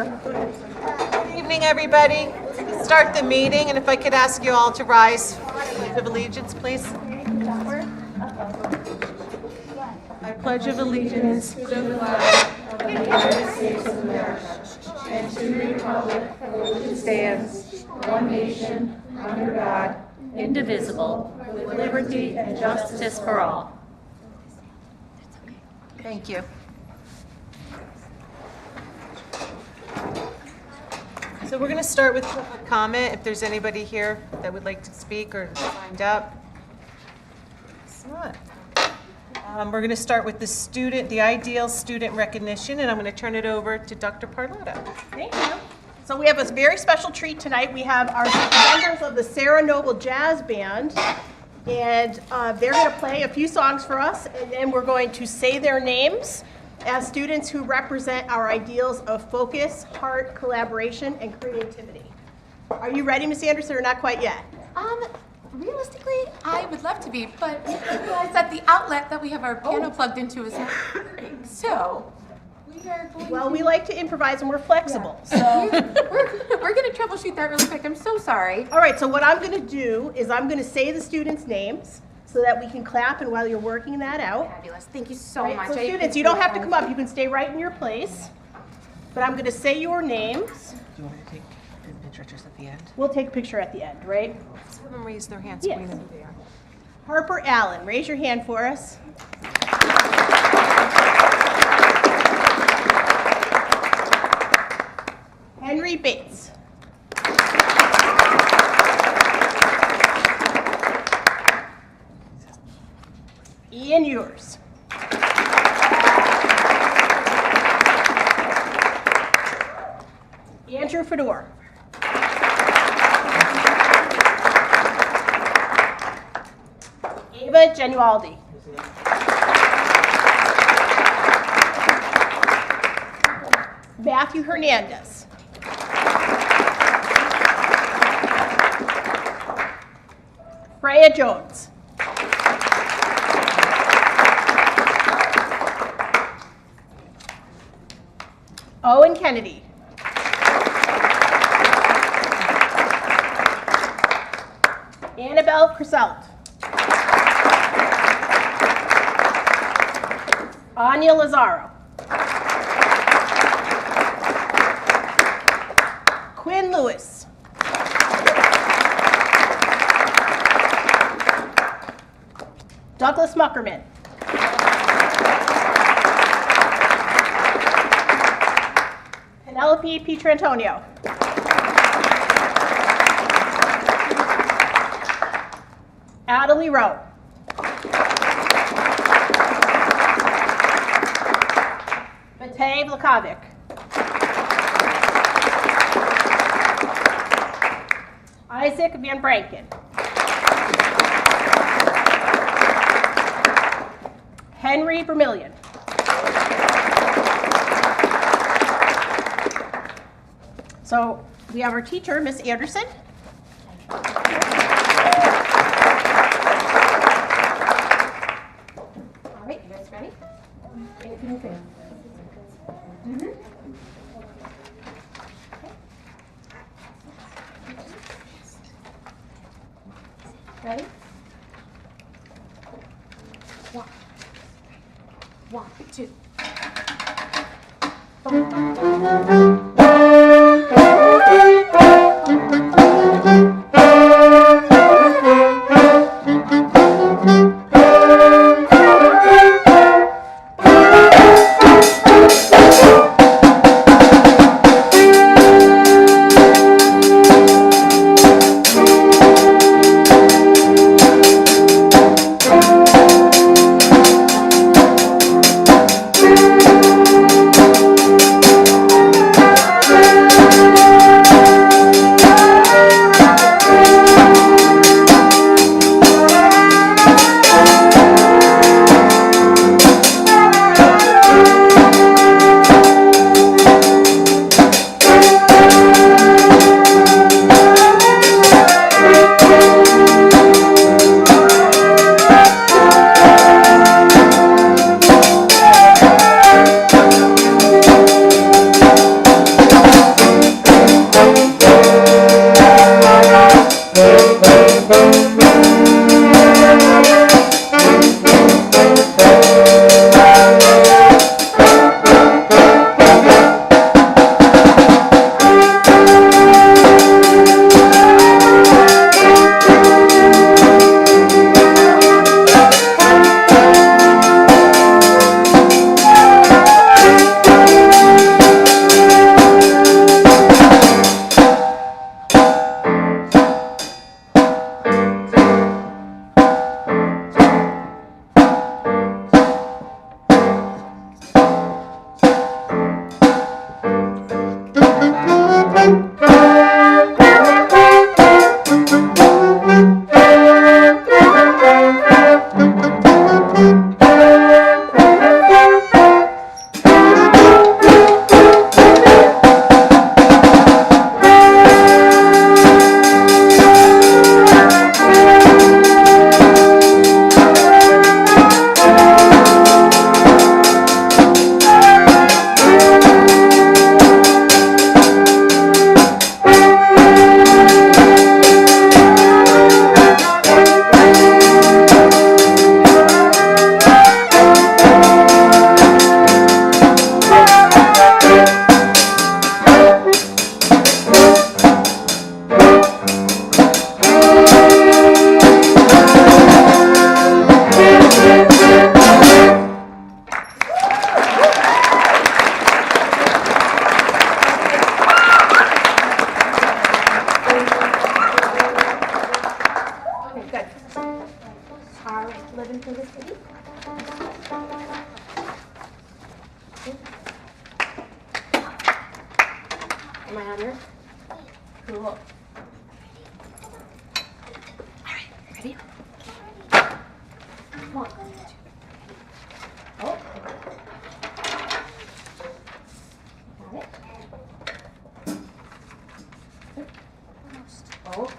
Good evening, everybody. Start the meeting, and if I could ask you all to rise for the Pledge of Allegiance, please. I pledge of allegiance to the flag of the United States of America and to the republic for which it stands, one nation, under God, indivisible, with liberty and justice for all. Thank you. So we're going to start with public comment. If there's anybody here that would like to speak or signed up. It's not. We're going to start with the ideal student recognition, and I'm going to turn it over to Dr. Parlato. Thank you. So we have a very special treat tonight. We have our members of the Sarah Noble Jazz Band, and they're going to play a few songs for us, and then we're going to say their names as students who represent our ideals of focus, heart, collaboration, and creativity. Are you ready, Ms. Anderson, or not quite yet? Realistically, I would love to be, but I realize that the outlet that we have our piano plugged into is not working. So we are going Well, to... we like to improvise and we're flexible. So, we're going to troubleshoot that really quick. I'm so sorry. all right, so what I'm going to do is I'm going to say the students' names so that we can clap, and while you're working that out. Fabulous. Thank you so Right, much. so I students, you don't have to appreciate come up. You can stay right in your place. But I'm going to say your names. Do you want me to take pictures at the end? We'll take a picture at the end, right? Some of them raise their hands. Yes. We know who they are. Harper Allen, raise your hand for us. Henry Bates. Ian Ewers. Andrew Fedor. Ava Genualdi. Matthew Hernandez. Freya Jones. Owen Kennedy. Annabelle Criselt. Anya Lazaro. Quinn Lewis. Douglas Muckerman. Penelope Pietrantonio. Adelie Rowe. Matej Vlakovic. Isaac Van Branken. Henry Vermillion. So we have our teacher, Miss Anderson. All right, you guys ready? Ready? One, two. Am I on here? Cool. All right, ready? Come on. Oh. Got it. Oh.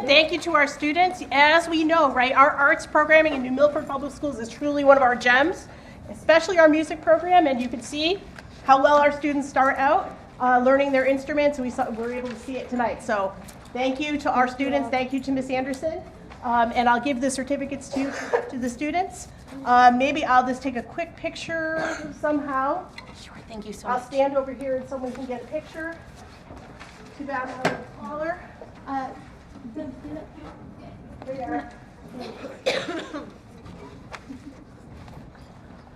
Thank you to our students. As we know, right, our arts programming in New Milford Public Schools is truly one of our gems, especially our music program, and you can see how well our students start out learning their instruments, and we're able to see it tonight. So thank you to our students, thank you to Miss Anderson, and I'll give the certificates to the students. Maybe I'll just take a quick picture somehow. Sure, thank you so I'll much. stand over here and someone can get a picture. Too bad I'm a caller. There you are.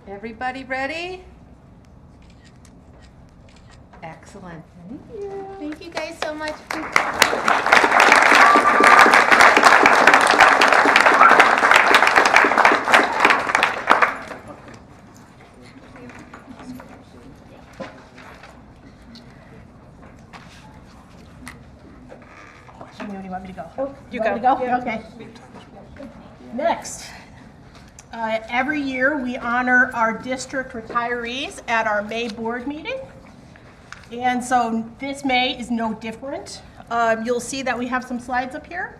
Everybody ready? Excellent. Thank you guys so much. Where do you want me to go? Oh, you Want me go. to go? Okay. Next. Every year, we honor our district retirees at our May board meeting. And so this May is no different. You'll see that we have some slides up here.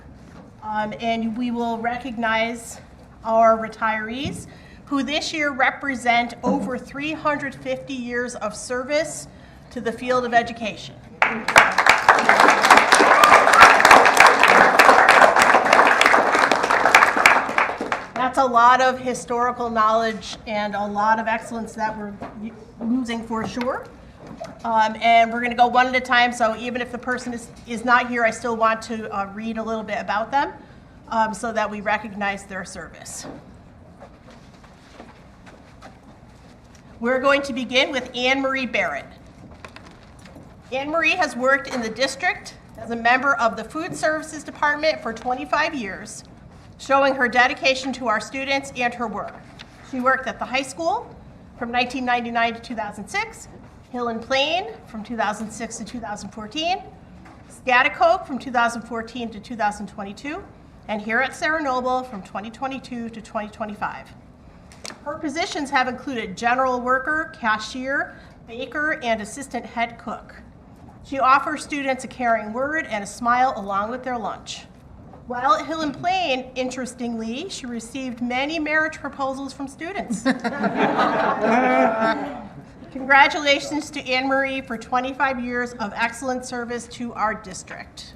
And we will recognize our retirees, who this year represent over 350 years of service to the field of education. That's a lot of historical knowledge and a lot of excellence that we're losing for sure. And we're going to go one at a time, so even if the person is not here, I still want to read a little bit about them so that we recognize their service. We're going to begin with Anne Marie Barrett. Anne Marie has worked in the district as a member of the Food Services Department for 25 years, showing her dedication to our students and her work. She worked at the high school from 1999 to 2006, Hill and Plain from 2006 to 2014, Schaghticoke from 2014 to 2022, and here at Sarah Noble from 2022 to 2025. Her positions have included general worker, cashier, baker, and assistant head cook. She offers students a caring word and a smile along with their lunch. While at Hill and Plain, interestingly, she received many marriage proposals from students. Congratulations to Anne Marie for 25 years of excellent service to our district.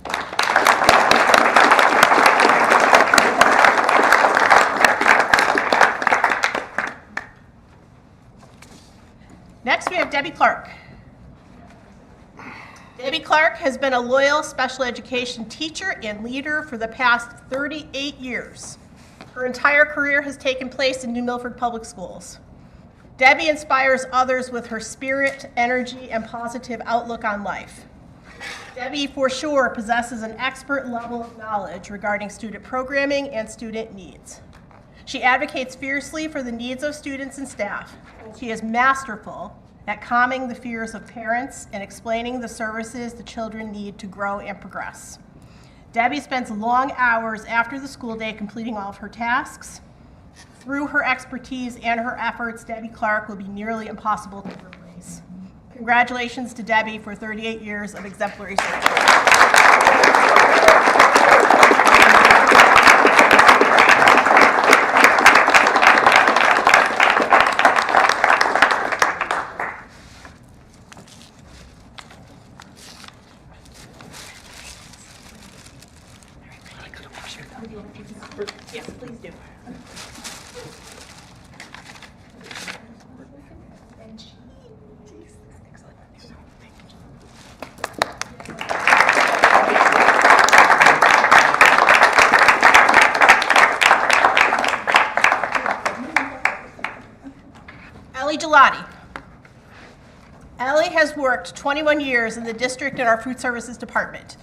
Next, we have Debbie Clark. Debbie Clark has been a loyal special education teacher and leader for the past 38 years. Her entire career has taken place in New Milford Public Schools. Debbie inspires others with her spirit, energy, and positive outlook on life. Debbie, for sure, possesses an expert level of knowledge regarding student programming and student needs. She advocates fiercely for the needs of students and staff. She is masterful at calming the fears of parents and explaining the services the children need to grow and progress. Debbie spends long hours after the school day completing all of her tasks. Through her expertise and her efforts, Debbie Clark will be nearly impossible to replace. Congratulations to Debbie for 38 years of exemplary service. Yes, please do. Ellie Gelati. Ellie has worked 21 years in the district in our food services department.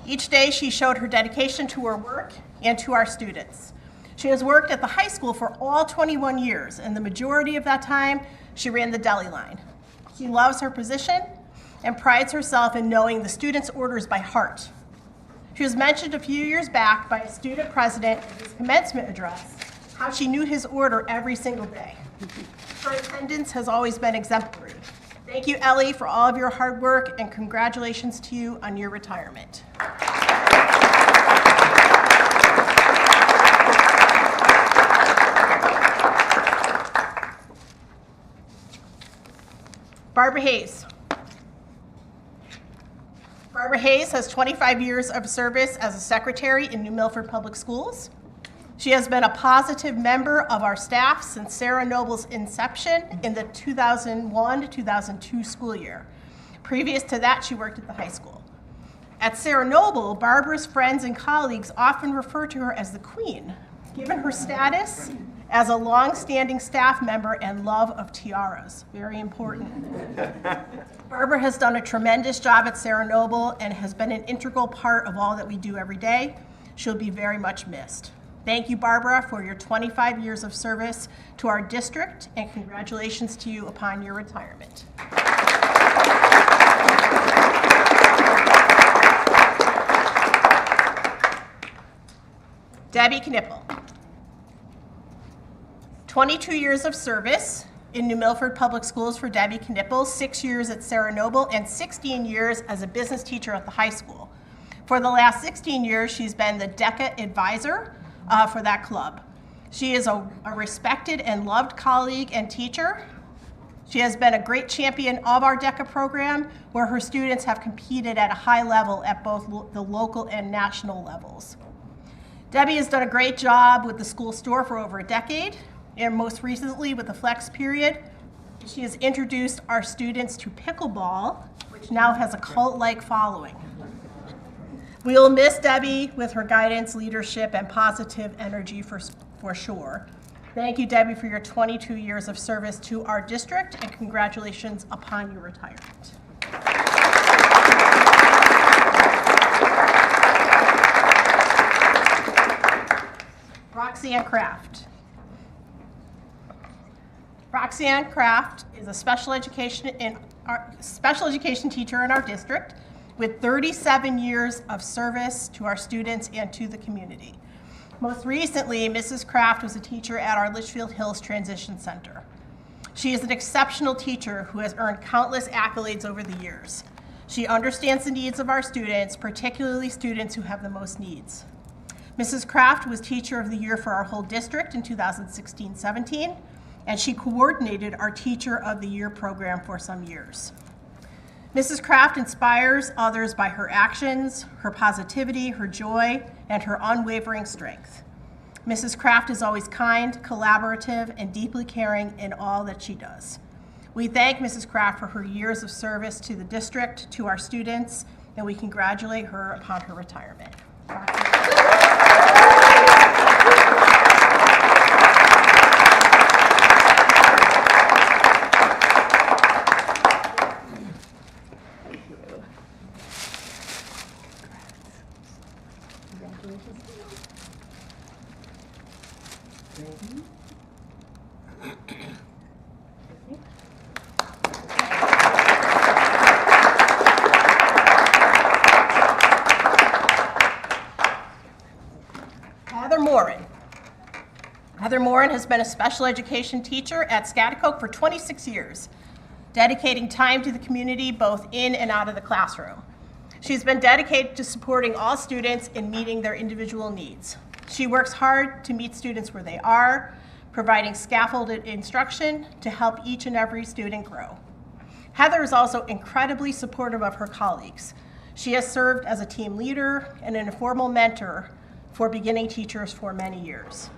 Each day she showed her dedication to her work and to our students. She has worked at the high school for all 21 years, and the majority of that time she ran the deli line. She loves her position and prides herself in knowing the students' orders by heart. She was mentioned a few years back by a student president at his commencement address how she knew his order every single day. Her attendance has always been exemplary. Thank you, Ellie, for all of your hard work, and congratulations to you on your retirement. Barbara Hayes. Barbara Hayes has 25 years of service as a secretary in New Milford Public Schools. She has been a positive member of our staff since Sarah Noble's inception in the 2001 to 2002 school year. Previous to that, she worked at the high school. At Sarah Noble, Barbara's friends and colleagues often refer to her as the Queen, given her status as a long-standing staff member and love of tiaras. Very important. Barbara has done a tremendous job at Sarah Noble and has been an integral part of all that we do every day. She'll be very much missed. Thank you, Barbara, for your 25 years of service to our district, and congratulations to you upon your retirement. Debbie Knippel. 22 years of service in New Milford Public Schools for Debbie Knippel, 6 years at Sarah Noble, and 16 years as a business teacher at the high school. For the last 16 years, she's been the DECA advisor for that club. She is a respected and loved colleague and teacher. She has been a great champion of our DECA program, where her students have competed at a high level at both the local and national levels. Debbie has done a great job with the school store for over a decade, and most recently with the flex period. She has introduced our students to pickleball, which now has a cult-like following. We will miss Debbie with her guidance, leadership, and positive energy for sure. Thank you, Debbie, for your 22 years of service to our district, and congratulations upon your retirement. Roxanne Kraft. Roxanne Kraft is a special education teacher in our district with 37 years of service to our students and to the community. Most recently, Mrs. Kraft was a teacher at our Litchfield Hills Transition Center. She is an exceptional teacher who has earned countless accolades over the years. She understands the needs of our students, particularly students who have the most needs. Mrs. Kraft was Teacher of the Year for our whole district in 2016-17, and she coordinated our Teacher of the Year program for some years. Mrs. Kraft inspires others by her actions, her positivity, her joy, and her unwavering strength. Mrs. Kraft is always kind, collaborative, and deeply caring in all that she does. We thank Mrs. Kraft for her years of service to the district, to our students, and we congratulate her upon her retirement. Heather Morin has been a special education teacher at Schaghticoke for 26 years, dedicating time to the community both in and out of the classroom. She's been dedicated to supporting all students in meeting their individual needs. She works hard to meet students where they are, providing scaffolded instruction to help each and every student grow. Heather is also incredibly supportive of her colleagues. She has served as a team leader and an informal mentor for beginning teachers for many years.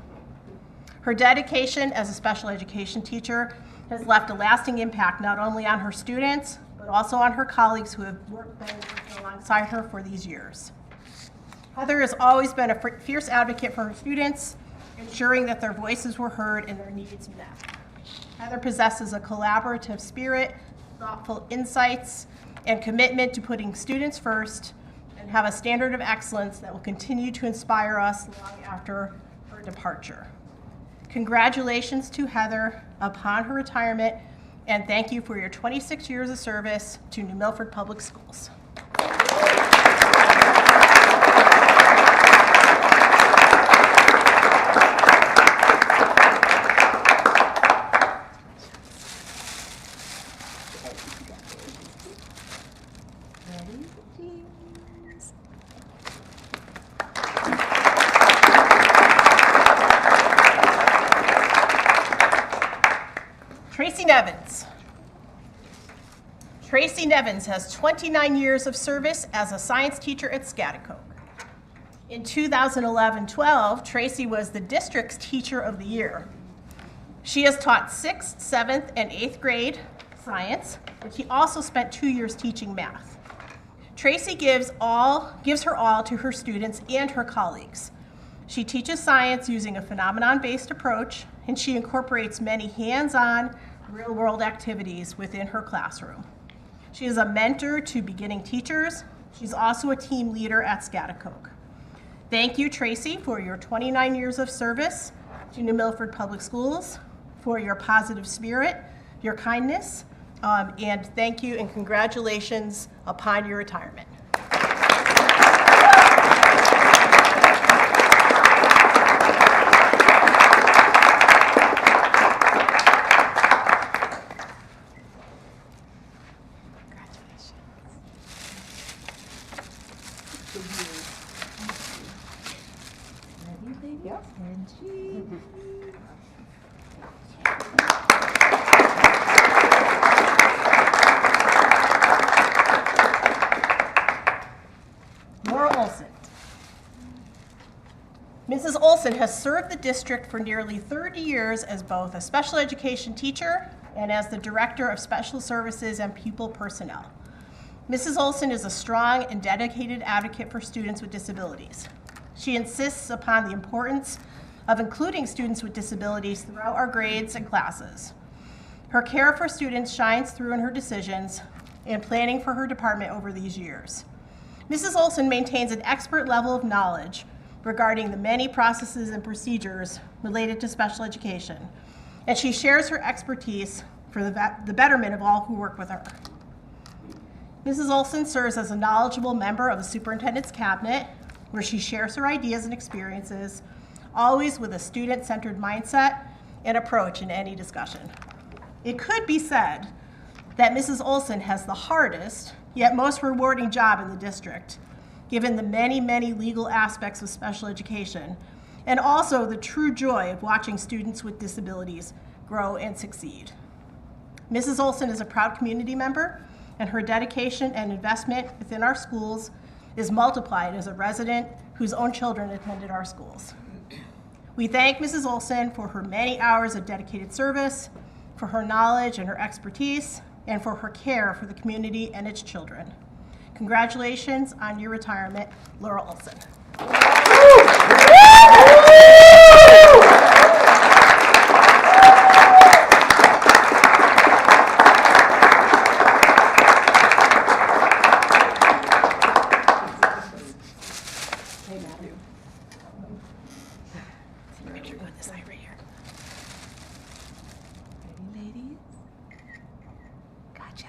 Her dedication as a special education teacher has left a lasting impact not only on her students, but also on her colleagues who have been working alongside her for these years. Heather has always been a fierce advocate for her students, ensuring that their voices were heard and their needs met. Heather possesses a collaborative spirit, thoughtful insights, and commitment to putting students first, and have a standard of excellence that will continue to inspire us long after her departure. Congratulations to Heather upon her retirement, and thank you for your 26 years of service to New Milford Public Schools. Tracy Nevins. Tracy Nevins has 29 years of service as a science teacher at Schaghticoke. In 2011-12, Tracy was the district's Teacher of the Year. She has taught 6th, 7th, and 8th grade science, and she also spent 2 years teaching math. Tracy gives her all to her students and her colleagues. She teaches science using a phenomenon-based approach, and she incorporates many hands-on, real-world activities within her classroom. She is a mentor to beginning teachers. She's also a team leader at Schaghticoke. Thank you, Tracy, for your 29 years of service to New Milford Public Schools, for your positive spirit, your kindness, and thank you and congratulations upon your retirement. Mrs. Olson has served the district for nearly 30 years as both a special education teacher and as the Director of Special Services and Pupil Personnel. Mrs. Olson is a strong and dedicated advocate for students with disabilities. She insists upon the importance of including students with disabilities throughout our grades and classes. Her care for students shines through in her decisions and planning for her department over these years. Mrs. Olson maintains an expert level of knowledge regarding the many processes and procedures related to special education, and she shares her expertise for the betterment of all who work with her. Mrs. Olson serves as a knowledgeable member of the superintendent's cabinet, where she shares her ideas and experiences, always with a student-centered mindset and approach in any discussion. It could be said that Mrs. Olson has the hardest, yet most rewarding job in the district, given the many, many legal aspects of special education, and also the true joy of watching students with disabilities grow and succeed. Mrs. Olson is a proud community member, and her dedication and investment within our schools is multiplied as a resident whose own children attended our schools. We thank Mrs. Olson for her many hours of dedicated service, for her knowledge and her expertise, and for her care for the community and its children. Congratulations on your retirement, Laura Olson. Ready, ladies? Gotcha.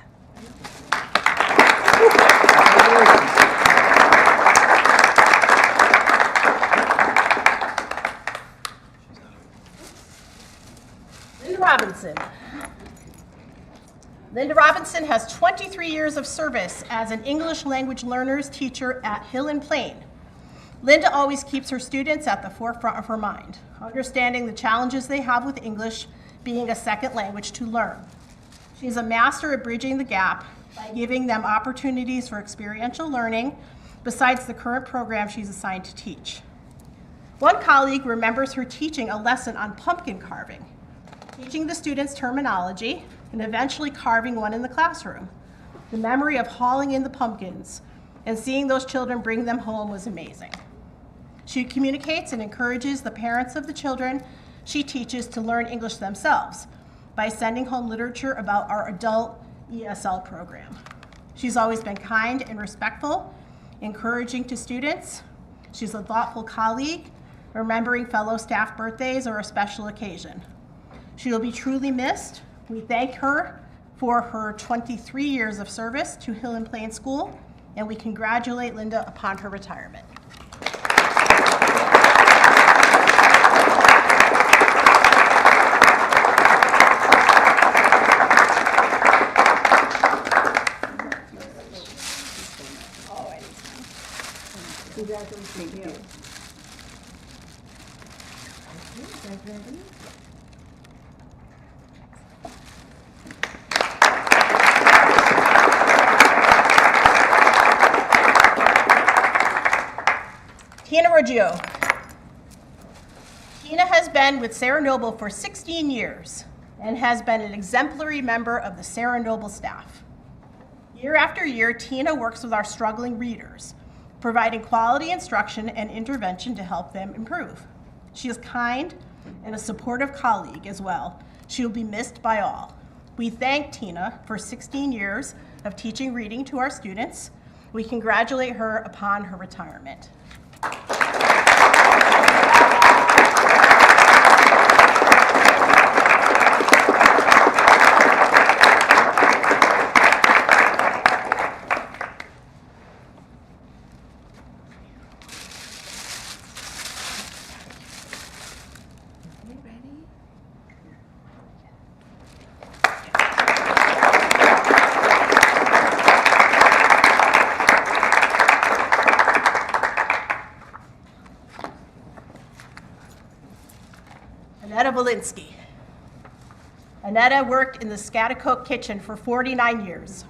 Linda Robinson. Linda Robinson has 23 years of service as an English language learners teacher at Hill and Plain. Linda always keeps her students at the forefront of her mind, understanding the challenges they have with English being a second language to learn. She's a master at bridging the gap by giving them opportunities for experiential learning besides the current program she's assigned to teach. One colleague remembers her teaching a lesson on pumpkin carving, teaching the students terminology, and eventually carving one in the classroom. The memory of hauling in the pumpkins and seeing those children bring them home was amazing. She communicates and encourages the parents of the children she teaches to learn English themselves by sending home literature about our adult ESL program. She's always been kind and respectful, encouraging to students. She's a thoughtful colleague, remembering fellow staff birthdays or a special occasion. She will be truly missed. We thank her for her 23 years of service to Hill and Plain School, and we congratulate Linda upon her retirement. Tina Roggio. Tina has been with Sarah Noble for 16 years and has been an exemplary member of the Sarah Noble staff. Year after year, Tina works with our struggling readers, providing quality instruction and intervention to help them improve. She is kind and a supportive colleague as well. She will be missed by all. We thank Tina for 16 years of teaching reading to our students. We congratulate her upon her retirement. Annetta Valinsky. Annetta worked in the Scatticoke kitchen for 49 years,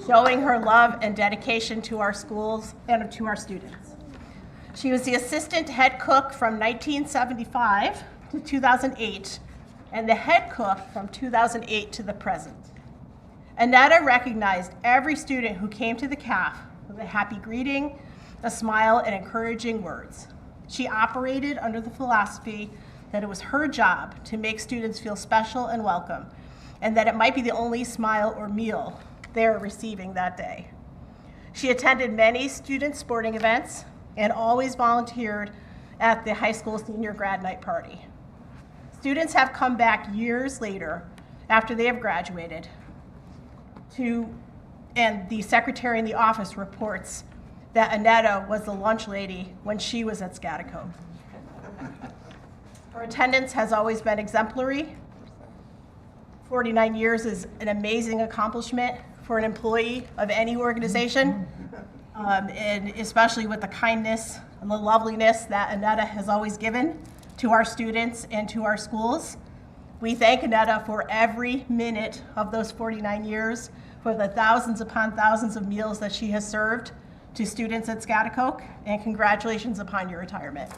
showing her love and dedication to our schools and to our students. She was the assistant head cook from 1975 to 2008, and the head cook from 2008 to the present. Annetta recognized every student who came to the CAF with a happy greeting, a smile, and encouraging words. She operated under the philosophy that it was her job to make students feel special and welcome, and that it might be the only smile or meal they're receiving that day. She attended many student sporting events and always volunteered at the high school senior grad night party. Students have come back years later after they have graduated and the secretary in the office reports that Annetta was the lunch lady when she was at Scatacone. Her attendance has always been exemplary. 49 years is an amazing accomplishment for an employee of any organization, and especially with the kindness and the loveliness that Annetta has always given to our students and to our schools. We thank Annetta for every minute of those 49 years, for the thousands upon thousands of meals that she has served to students at Scatacone, and congratulations upon your retirement.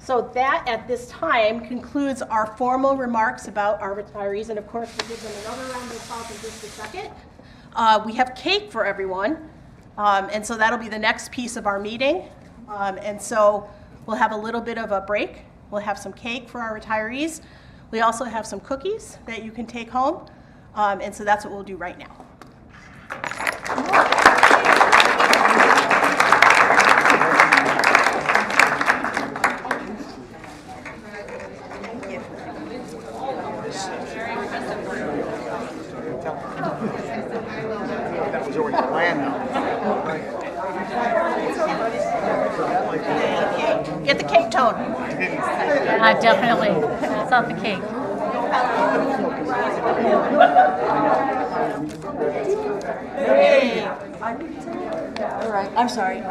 So that, at this time, concludes our formal remarks about our retirees. And of course, we'll give them another round of applause in just a second. We have cake for everyone. And so that'll be the next piece of our meeting. And so we'll have a little bit of a break. We'll have some cake for our retirees. We also have some cookies that you can take home. And so that's what we'll do right now. That was already planned now. Get the cake tone. Definitely. That's not the cake. Hey. All right, I'm sorry.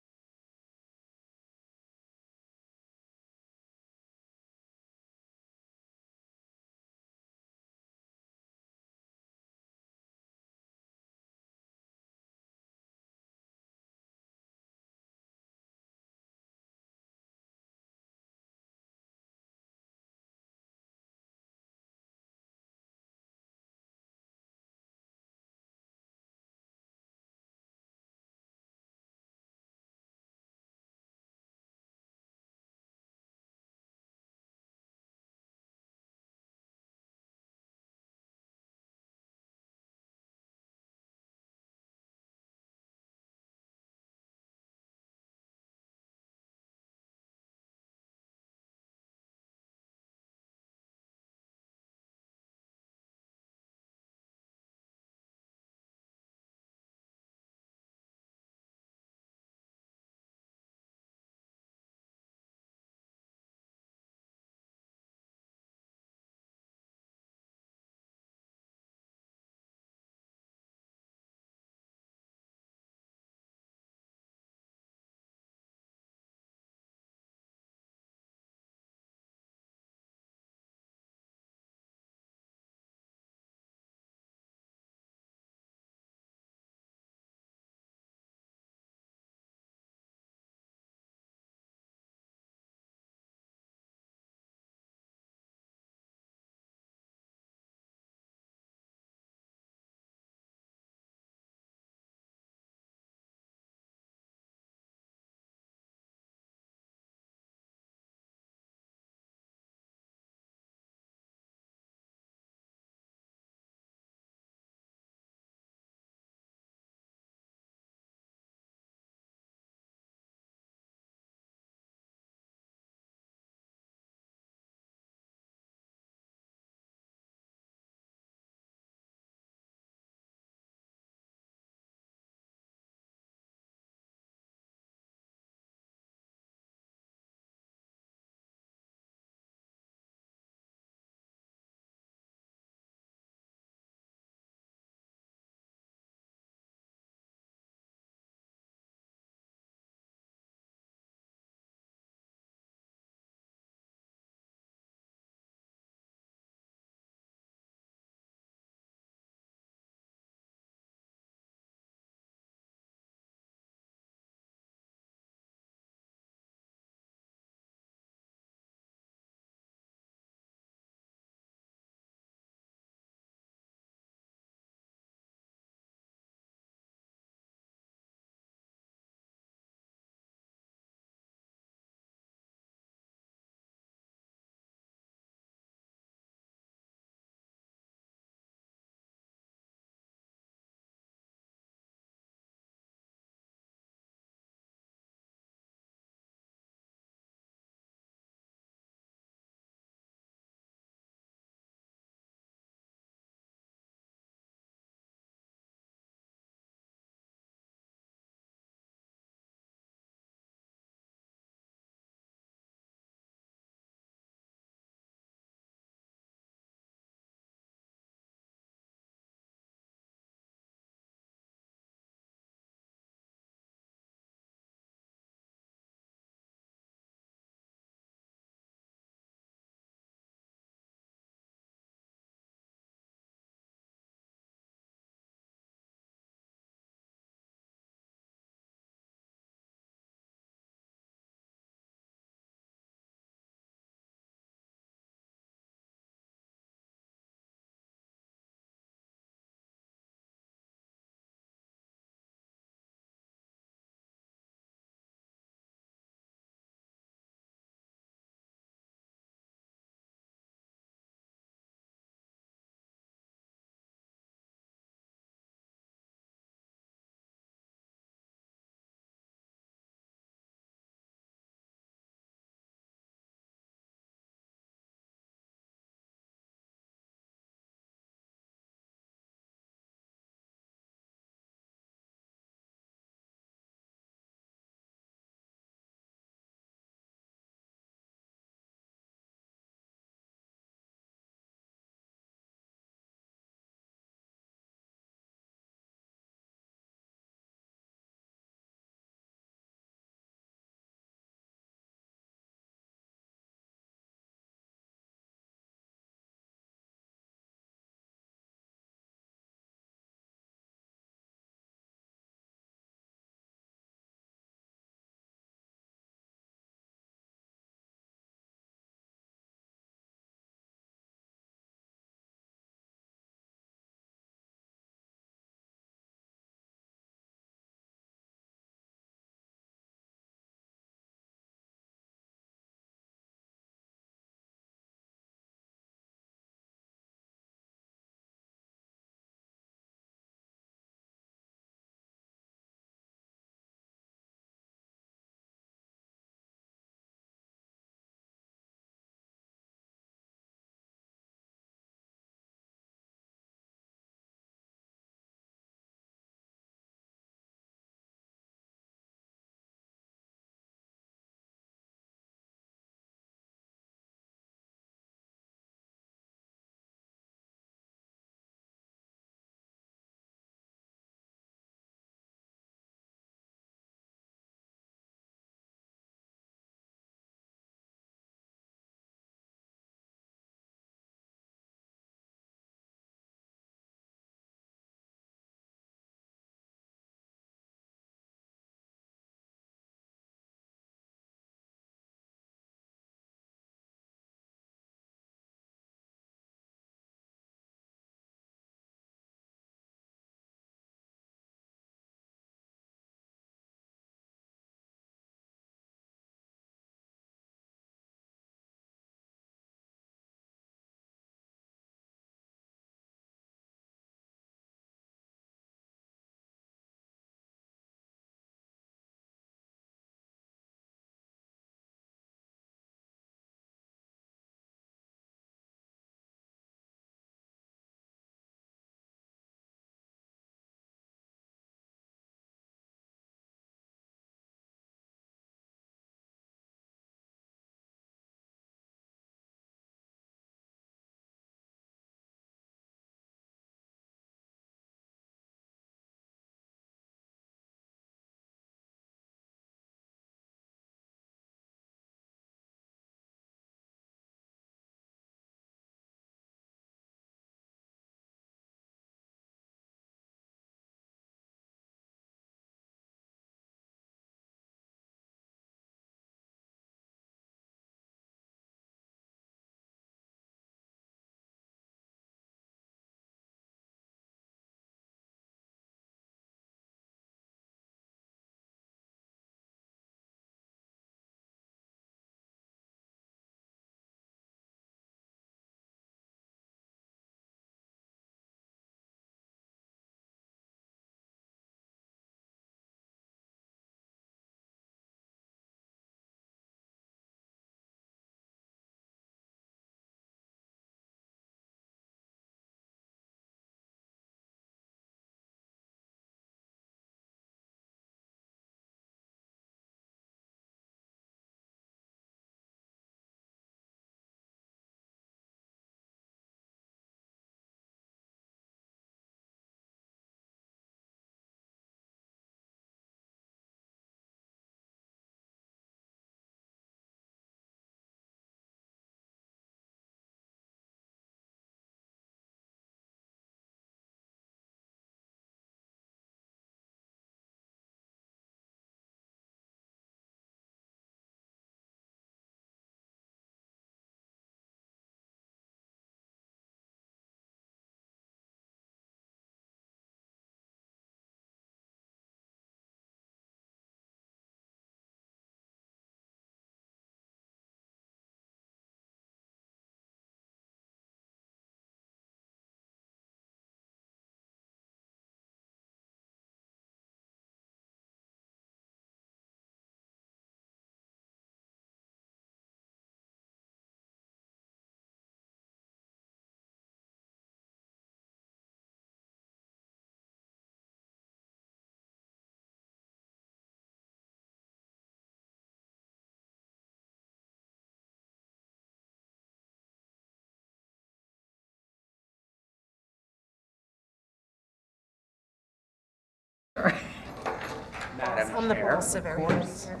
I'm the boss of everything here.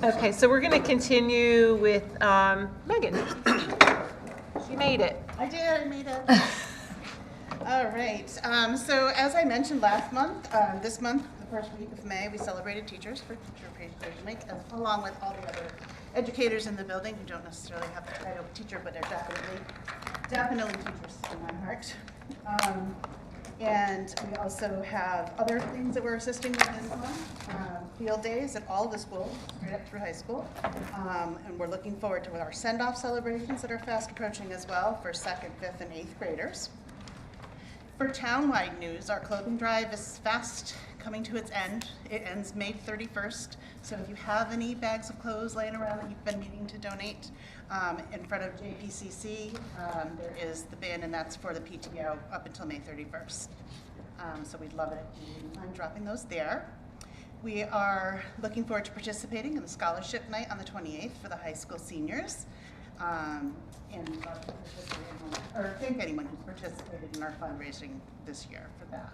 Okay, so we're going to continue with Megan. She made it. I made it. All right, so as I mentioned last month, this month, the first week of May, we celebrated teachers for Teacher Appreciation Week, along with all the other educators in the building who don't necessarily have the title of teacher, but are definitely teachers in my heart. And we also have other things that we're assisting with this month, field days at all the schools, right up through high school. And we're looking forward to our send-off celebrations that are fast approaching as well for 2nd, 5th, and 8th graders. For townwide news, our clothing drive is fast coming to its end. It ends May 31st. So if you have any bags of clothes laying around that you've been needing to donate, in front of JPCC, there is the bin, and that's for the PTO up until May 31st. So we'd love it if you wouldn't mind dropping those there. We are looking forward to participating in the scholarship night on the 28th for the high school seniors. And we'd love to thank anyone who's participated in our fundraising this year for that.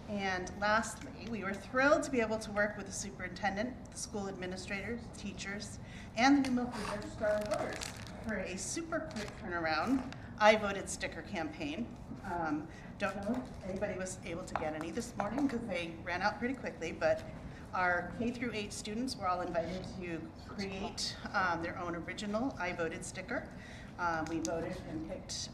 And lastly, we were thrilled to be able to work with the superintendent, the school administrators, teachers, and the new Milford Registrar of Voters for a super quick turnaround I Voted sticker campaign. Don't know if anybody was able to get any this morning because they ran out pretty quickly, but our K through 8 students were all invited to create their own original I Voted sticker. We voted and picked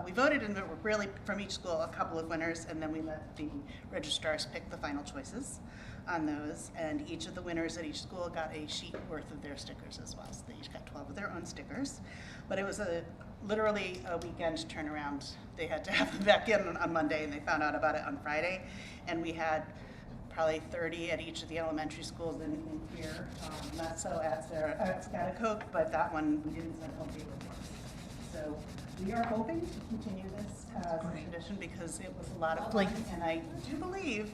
we voted, and there were really from each school a couple of winners, and then we let the registrars pick the final choices on those. And each of the winners at each school got a sheet worth of their stickers as well. So they each got 12 of their own stickers. But it was literally a weekend turnaround. They had to have them back in on Monday, and they found out about it on Friday. And we had probably 30 at each of the elementary schools in here. Not so at Scattacoke, but that one we didn't send home paper for. So we are hoping to continue this as a tradition because it was a lot of fun, and I do believe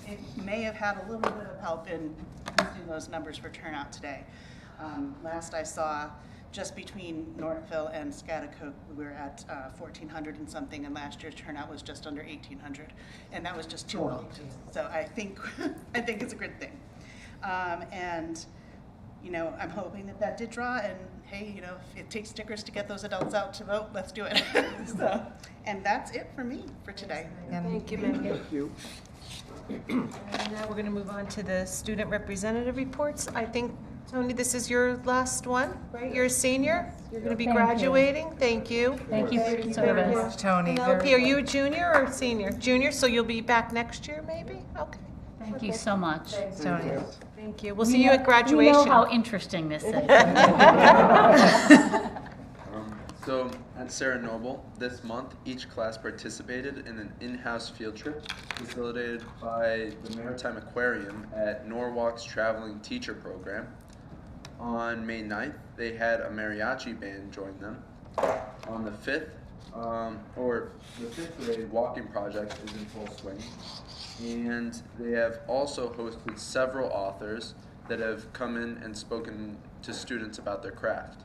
it may have had a little bit of help in boosting those numbers for turnout today. Last I saw, just between Northville and Scattacoke, we were at 1,400 and something, and last year's turnout was just under 1,800, and that was just 2 weeks. So I think it's a good thing. And you know, I'm hoping that did draw, and hey, you know, if it takes stickers to get those adults out to vote, let's do it. So, and that's it for me for today. Thank you, Megan. Thank you. And now we're going to move on to the student representative reports. I think, Tony, this is your last one, right? You're a senior. You're going to be graduating. Thank you. Thank you for your service. Tony. Penelope, are you a junior or senior? Junior, so you'll be back next year, maybe? Okay. Thank you so much. Tony. Thank you. We'll see you at graduation. We know how interesting this is. So at Sarah Noble, this month, each class participated in an in-house field trip facilitated by the Maritime Aquarium at Norwalk's Traveling Teacher Program. On May 9th, they had a mariachi band join them. On the 5th, the 5th grade walking project is in full swing. And they have also hosted several authors that have come in and spoken to students about their craft.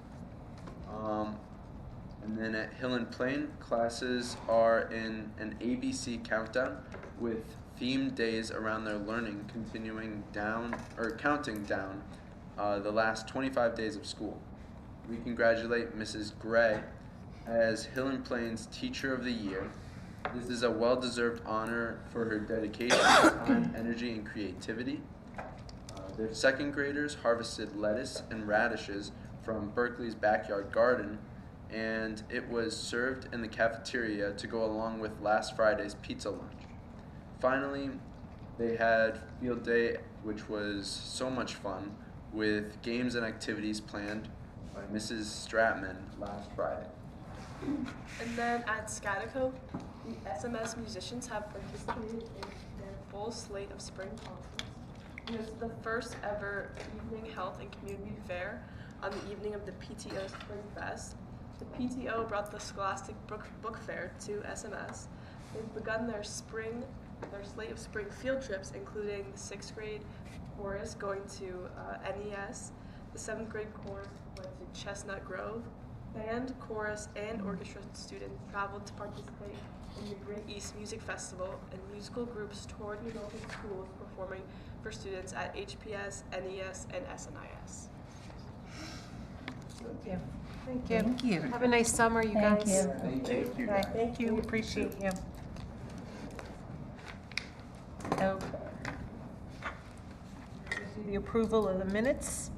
And then at Hill and Plain, classes are in an ABC countdown with themed days around their learning counting down the last 25 days of school. We congratulate Mrs. Gray as Hill and Plain's Teacher of the Year. This is a well-deserved honor for her dedication, time, energy, and creativity. Their 2nd graders harvested lettuce and radishes from Berkeley's backyard garden, and it was served in the cafeteria to go along with last Friday's pizza lunch. Finally, they had field day, which was so much fun, with games and activities planned by Mrs. Stratman last Friday. And then at Scattacoke, the SMS musicians have participated in their full slate of spring concerts. It was the first ever evening health and community fair on the evening of the PTO Spring Fest. The PTO brought the Scholastic Book Fair to SMS. They've begun their slate of spring field trips, including the 6th grade chorus going to NES, the 7th grade chorus went to Chestnut Grove, Band, chorus, and orchestra students traveled to participate in the Great East Music Festival, and musical groups toured Milford schools performing for students at HPS, NES, and SNIS. Thank you. Thank you. Thank you. Have a nice summer, you Thank guys. you. Thank you. Okay. Thank you. We appreciate you. Okay. The approval of the minutes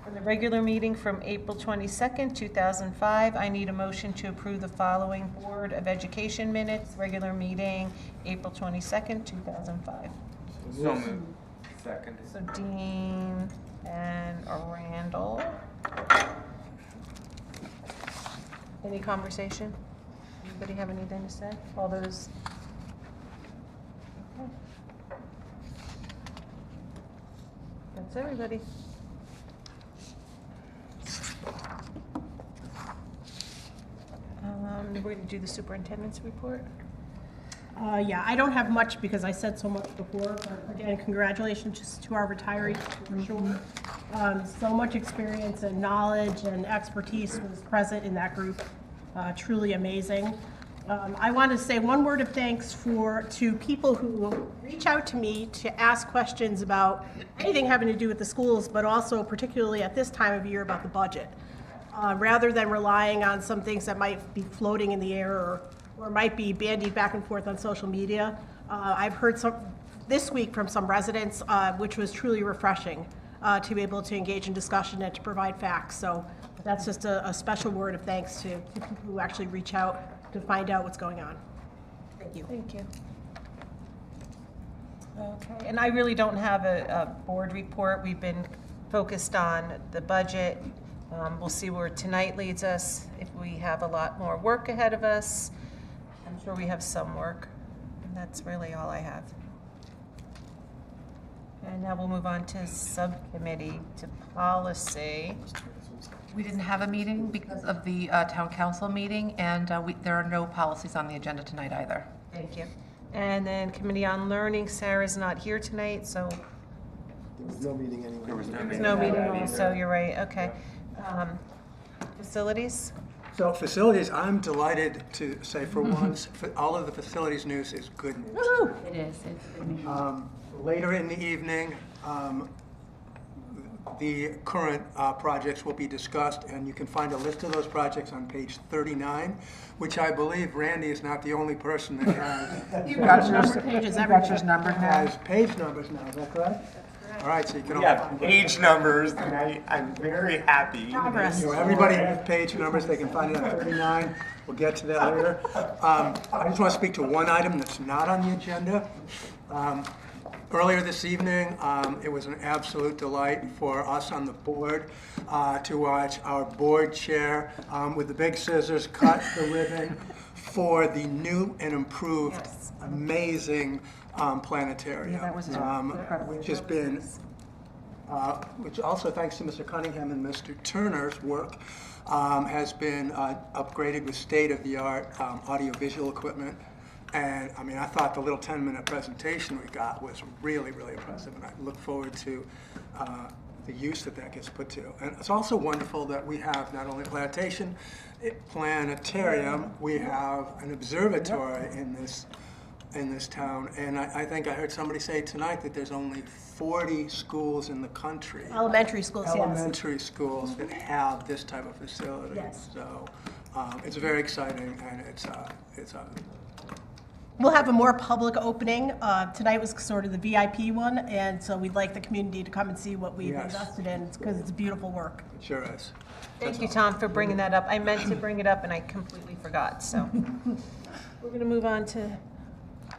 for the regular meeting from April 22nd, 2005. I need a motion to approve the following Board of Education minutes, regular meeting, April 22nd, 2005. So moved. Second. So Dean and Randall. Any conversation? Anybody have anything to say? All those? Okay. That's everybody. We're going to do the superintendent's report. Yeah, I don't have much because I said so much before, but again, congratulations to our retirees, for sure. So much experience and knowledge and expertise was present in that group. Truly amazing. I want to say one word of thanks to people who reach out to me to ask questions about anything having to do with the schools, but also particularly at this time of year about the budget. Rather than relying on some things that might be floating in the air or might be bandied back and forth on social media. I've heard some this week from some residents, which was truly refreshing to be able to engage in discussion and to provide facts. So that's just a special word of thanks to people who actually reach out to find out what's going on. Thank you. Thank you. Okay, and I really don't have a board report. We've been focused on the budget. We'll see where tonight leads us. If we have a lot more work ahead of us, I'm sure we have some work, and that's really all I have. And now we'll move on to subcommittee to policy. We didn't have a meeting because of the town council meeting, and there are no policies on the agenda tonight either. Thank you. And then committee on learning, Sarah's not here tonight, so There was no meeting anyway. there's no meeting, so you're right, okay. Facilities? So facilities, I'm delighted to say for once, all of the facilities news is good news. It is. Later in the evening, the current projects will be discussed, and you can find a list of those projects on page 39, which I believe Randy is not the only person that has. You've got your Pages numbered now. Has page numbers now, is that correct? All right, so you can all. We have page numbers, and I'm very happy. Progress. So everybody has page numbers, they can find it on 39, we'll get to that later. I just want to speak to one item that's not on the agenda. Earlier this evening, it was an absolute delight for us on the board to watch our board chair with the big scissors cut the ribbon for the new and improved, amazing planetarium. Yeah, that was which has been, which also thanks to Mr. Cunningham and Mr. Turner's work, has been upgraded with state-of-the-art audiovisual equipment. And I mean, I thought the little 10-minute presentation we got was really, really impressive, and I look forward to the use that gets put to. And it's also wonderful that we have not only planetarium, we have an observatory in this town. And I think I heard somebody say tonight that there's only 40 schools in the country. Elementary schools, yes. Elementary schools that have this type of facility. Yes. So it's very exciting, and it's We'll have a more public opening. Tonight was sort of the VIP one, and so we'd like the community to come and see what we've Yes. invested in, because it's beautiful work. it sure is. Thank you, Tom, for bringing that up. I meant to bring it up and I completely forgot, so. We're gonna move on to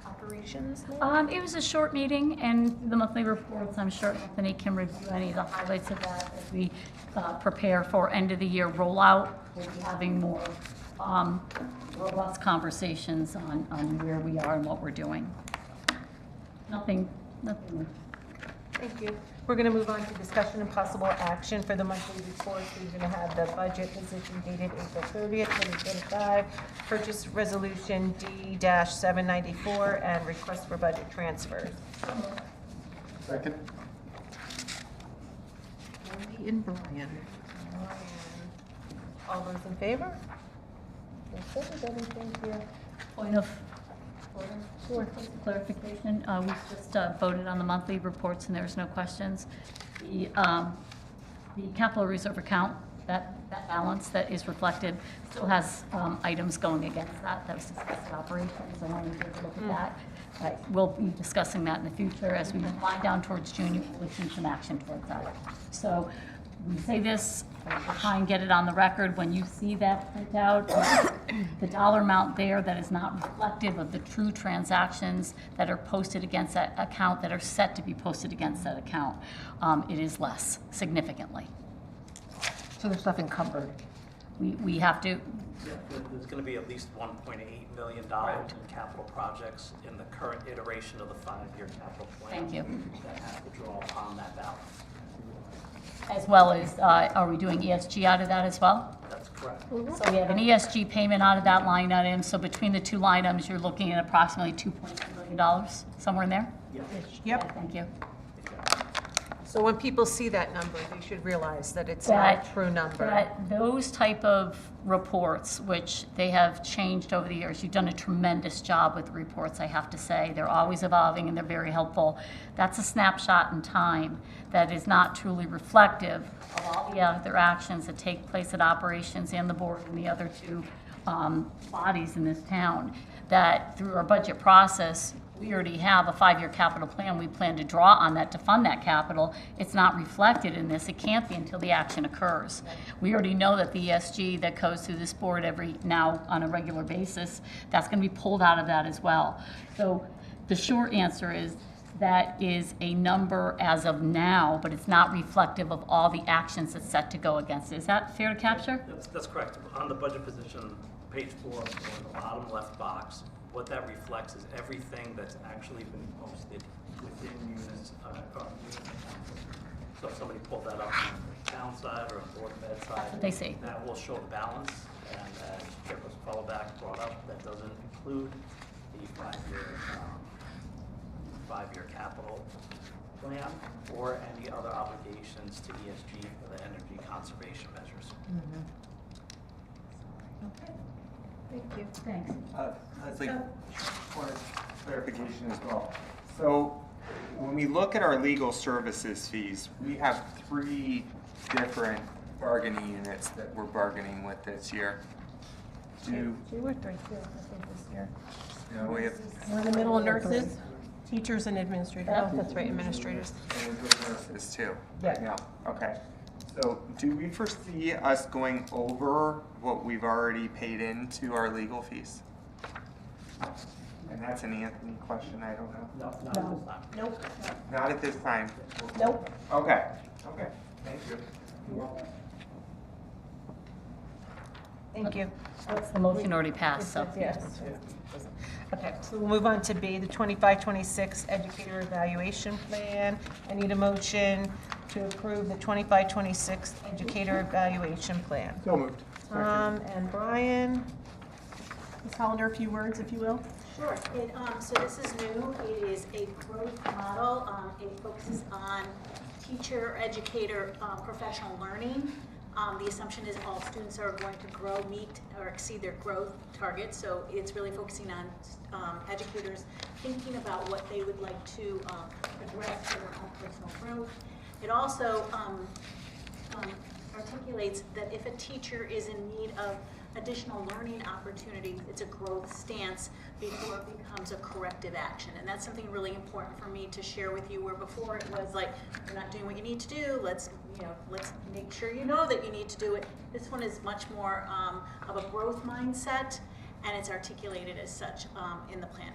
operations now. It was a short meeting, and the monthly reports, I'm sure Anthony can review any of the highlights of that as we prepare for end of the year rollout. We'll be having more robust conversations on where we are and what we're doing. Nothing. Thank you. We're going to move on to discussion and possible action for the monthly reports. We're going to have the budget position dated April 30th, 2025, purchase resolution D-794, and request for budget transfers. Second. Randy and Brian. All those in favor? That's everybody, thank you. Point of order. Sure. Clarification, we just voted on the monthly reports and there's no questions. The capital reserve account, that balance that is reflected still has items going against that. That was discussed at operations. I wanted to take a look at that. We'll be discussing that in the future as we wind down towards June. You will see some action towards that. So we say this, we'll try and get it on the record. When you see that printout, the dollar amount there that is not reflective of the true transactions that are posted against that account, that are set to be posted against that account, it is less significantly. So there's nothing encumbered. We have to, There's going to be at least $1.8 million in capital projects in the current iteration of the 5-year capital plan. Thank you. That have to draw upon that balance. as well as, are we doing ESG out of that as well? That's correct. So we have an ESG payment out of that line item. So between the two line items, you're looking at approximately $2.2 million, somewhere in there? Yep. Thank you. So when people see that number, they should realize that it's not a true number. That those type of reports, which they have changed over the years, you've done a tremendous job with the reports, I have to say. They're always evolving and they're very helpful. That's a snapshot in time that is not truly reflective of all the other actions that take place at operations and the board and the other two bodies in this town. That through our budget process, we already have a 5-year capital plan. We plan to draw on that to fund that capital. It's not reflected in this. It can't be until the action occurs. We already know that the ESG that goes through this board every now on a regular basis, that's going to be pulled out of that as well. So the short answer is that is a number as of now, but it's not reflective of all the actions that's set to go against it. Is that fair to capture? That's correct. On the budget position, page 4, or the bottom left box, what that reflects is everything that's actually been posted within units. So if somebody pulled that up on the town side or on the board bedside, They see. that will show the balance. And as Chairperson Fellowback brought up, that doesn't include the 5-year capital plan or any other obligations to ESG for the energy conservation measures. Okay. Thank you. Thanks. Leslie, point of clarification as well. So when we look at our legal services fees, we have 3 different bargaining units that we're bargaining with this year. Two or three, I think this year. You know, we have We're in the middle of nurses, teachers, and administrators. Oh, that's right, administrators. and we're doing nurses too. Yeah. Yeah, okay. So do we foresee us going over what we've already paid into our legal fees? And that's an Anthony question, I don't know. No, not at this time. Nope. Not at this time. Nope. Okay, okay, thank you. Thank you. The motion already passed, so. Yes. Okay, so we'll move on to B, the 25-26 Educator Evaluation Plan. I need a motion to approve the 25-26 Educator Evaluation Plan. So moved. Tom and Brian. Ms. Hollander, a few words, if you will. Sure. So this is new. It is a growth model. It focuses on teacher, educator, professional learning. The assumption is all students are going to grow, meet, or exceed their growth targets. So it's really focusing on educators thinking about what they would like to address for their own personal growth. It also articulates that if a teacher is in need of additional learning opportunities, it's a growth stance before it becomes a corrective action. And that's something really important for me to share with you, where before it was like, you're not doing what you need to do, let's make sure you know that you need to do it. This one is much more of a growth mindset, and it's articulated as such in the plan.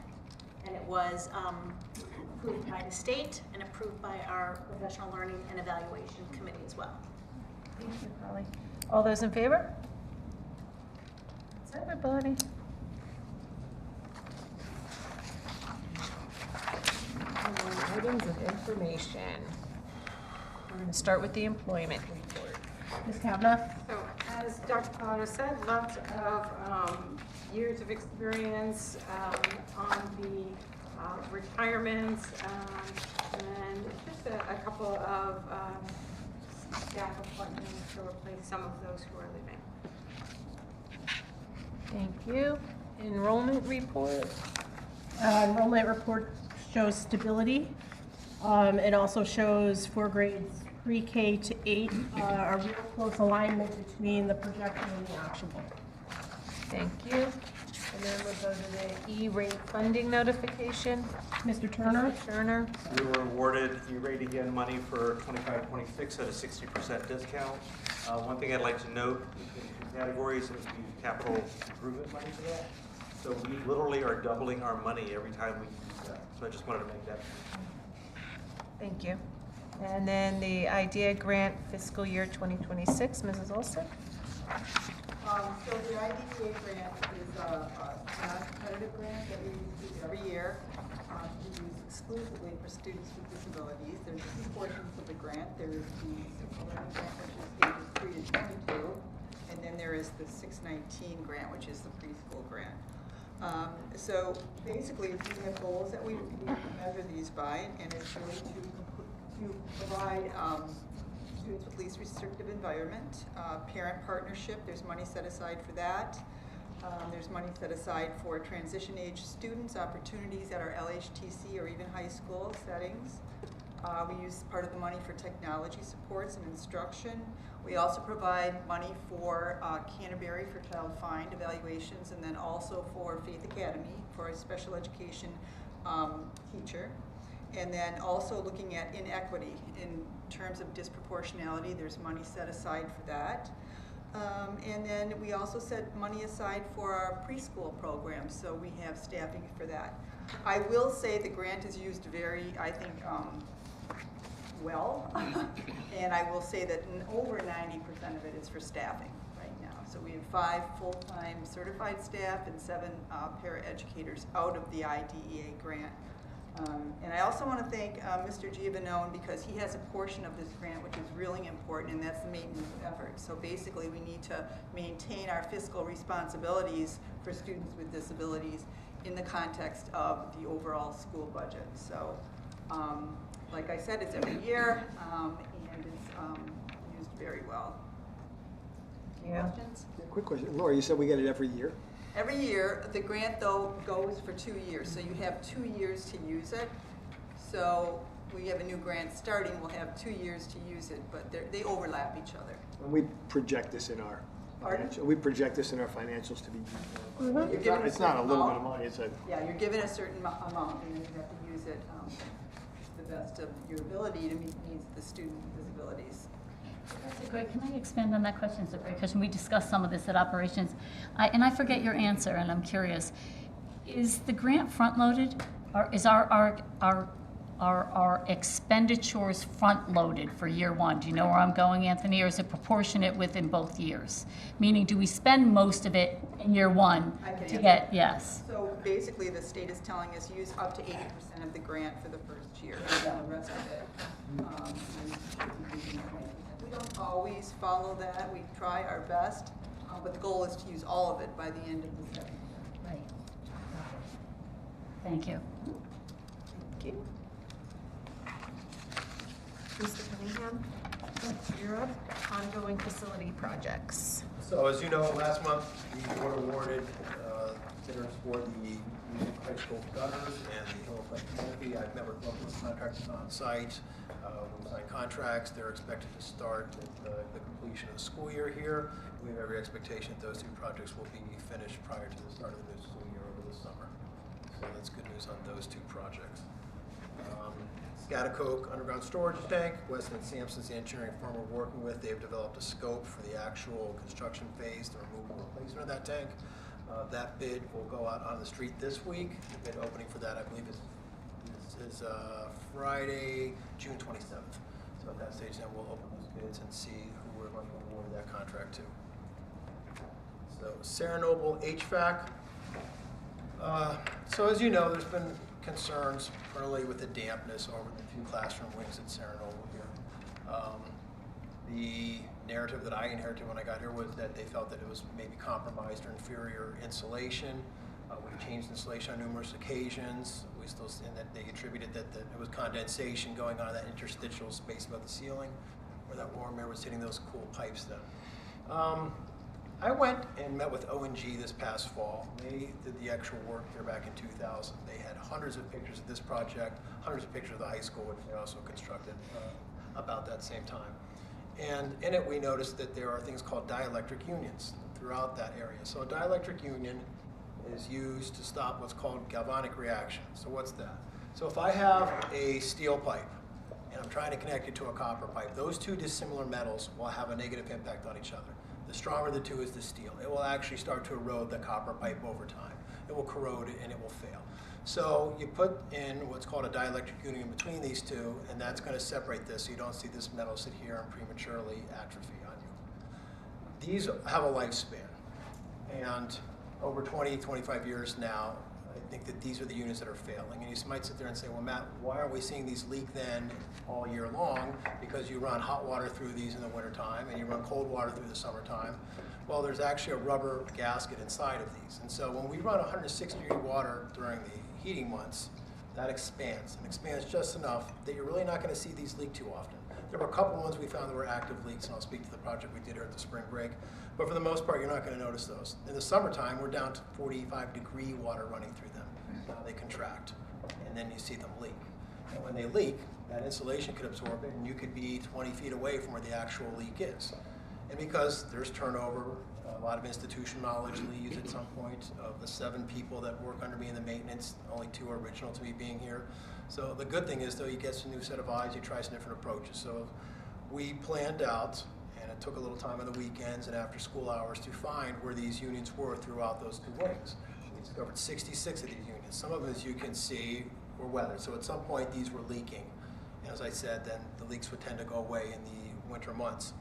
And it was approved by the state and approved by our Professional Learning and Evaluation Committee as well. Thank you, Holly. All those in favor? That's everybody. Items of information. We're going to start with the employment report. Ms. Kavanaugh? So, as Dr. Potter said, lots of years of experience on the retirements, and just a couple of staff appointments to replace some of those who are leaving. Thank you. Enrollment report. Enrollment report shows stability. It also shows for grades pre-K to 8, a real close alignment between the projection and the actual. Thank you. And then we'll go to the E-rate funding notification. Mr. Turner? Mr. Turner. We were awarded E-rate again money for 25-26 at a 60% discount. One thing I'd like to note in two categories is we use capital improvement money for that. So we literally are doubling our money every time we use that. So I just wanted to make that. Thank you. And then the IDEA grant fiscal year 2026, Mrs. Olson. So the IDEA grant is a non-competitive grant that we use every year. We use exclusively for students with disabilities. There's 2 portions of the grant. There is the 611 grant, which is ages 3 to 22, and then there is the 619 grant, which is the preschool grant. So basically, we have goals that we measure these by, and it's really to provide students with least restrictive environment, parent partnership, there's money set aside for that. There's money set aside for transition age students, opportunities at our LHTC or even high school settings. We use part of the money for technology supports and instruction. We also provide money for Canterbury for child find evaluations, and then also for Faith Academy for a special education teacher. And then also looking at inequity in terms of disproportionality, there's money set aside for that. And then we also set money aside for our preschool program, so we have staffing for that. I will say the grant is used very, I think, well, and I will say that over 90% of it is for staffing right now. So we have 5 full-time certified staff and 7 paraeducators out of the IDEA grant. And I also want to thank Mr. Giovanone, because he has a portion of this grant which is really important, and that's the maintenance effort. So basically we need to maintain our fiscal responsibilities for students with disabilities in the context of the overall school budget. So like I said, it's every year, and it's used very well. Yeah. Questions? Quick question, Laura, you said we get it every year? Every year, the grant though goes for 2 years, so you have 2 years to use it. So we have a new grant starting, we'll have 2 years to use it, but they overlap each other. And we project this in our financials. We project this in our financials to be used. Mm-hmm. It's not a little bit of money, it's a... Yeah, you're given a certain amount, and then you have to use it to the best of your ability to meet needs of the student with disabilities. That's a great, can I expand on that question? It's a great question. We discussed some of this at operations. And I forget your answer, and I'm curious. Is the grant front-loaded? Or is our expenditures front-loaded for year 1? Do you know where I'm going, Anthony? Or is it proportionate within both years? Meaning, do we spend most of it in year 1 to get, yes? So basically, the state is telling us use up to 80% of the grant for the first year, and then the rest of it. We don't always follow that. We try our best, but the goal is to use all of it by the end of the second year. Right. Thank you. Thank you. Mr. Cunningham, you're up. Ongoing facility projects. So as you know, last month we were awarded bidders for the high school gutters and the Hillcrest canopy. I've met with local contractors on site. We signed contracts. They're expected to start at the completion of the school year here. We have every expectation that those 2 projects will be finished prior to the start of the new school year over the summer. So that's good news on those 2 projects. Scotticoke underground storage tank, Weston and Sampson's the engineering firm we're working with. They've developed a scope for the actual construction phase, the removal and replacement of that tank. That bid will go out on the street this week. The bid opening for that, I believe, is Friday, June 27th. So at that stage, then we'll open those bids and see who we're going to award that contract to. So Sarah Noble HVAC. So as you know, there's been concerns early with the dampness over the 2 classroom wings at Sarah Noble here. The narrative that I inherited when I got here was that they felt that it was maybe compromised or inferior insulation. We've changed insulation on numerous occasions. We still, and that they attributed that it was condensation going on in that interstitial space above the ceiling, where that warm air was hitting those cool pipes then. I went and met with ONG this past fall. They did the actual work here back in 2000. They had hundreds of pictures of this project, hundreds of pictures of the high school, which they also constructed about that same time. And in it, we noticed that there are things called dielectric unions throughout that area. So a dielectric union is used to stop what's called galvanic reaction. So what's that? So if I have a steel pipe and I'm trying to connect it to a copper pipe, those two dissimilar metals will have a negative impact on each other. The stronger the two is the steel. It will actually start to erode the copper pipe over time. It will corrode it and it will fail. So you put in what's called a dielectric union between these two, and that's going to separate this so you don't see this metal sit here and prematurely atrophy on you. These have a lifespan, and over 20, 25 years now, I think that these are the units that are failing. And you might sit there and say, well, Matt, why are we seeing these leak then all year long? Because you run hot water through these in the wintertime and you run cold water through the summertime. Well, there's actually a rubber gasket inside of these. And so when we run 160-degree water during the heating months, that expands and expands just enough that you're really not going to see these leak too often. There were a couple ones we found that were active leaks, and I'll speak to the project we did here at the spring break. But for the most part, you're not going to notice those. In the summertime, we're down to 45-degree water running through them. Now they contract, and then you see them leak. And when they leak, that insulation could absorb it, and you could be 20 feet away from where the actual leak is. And because there's turnover, a lot of institution knowledge leaves at some point. Of the 7 people that work under me in the maintenance, only 2 are original to me being here. So the good thing is, though, you get some new set of eyes, you try some different approaches. So we planned out, and it took a little time on the weekends and after school hours to find where these unions were throughout those 2 wings. We discovered 66 of these unions. Some of them, as you can see, were weathered. So at some point, these were leaking. And as I said, then the leaks would tend to go away in the winter months.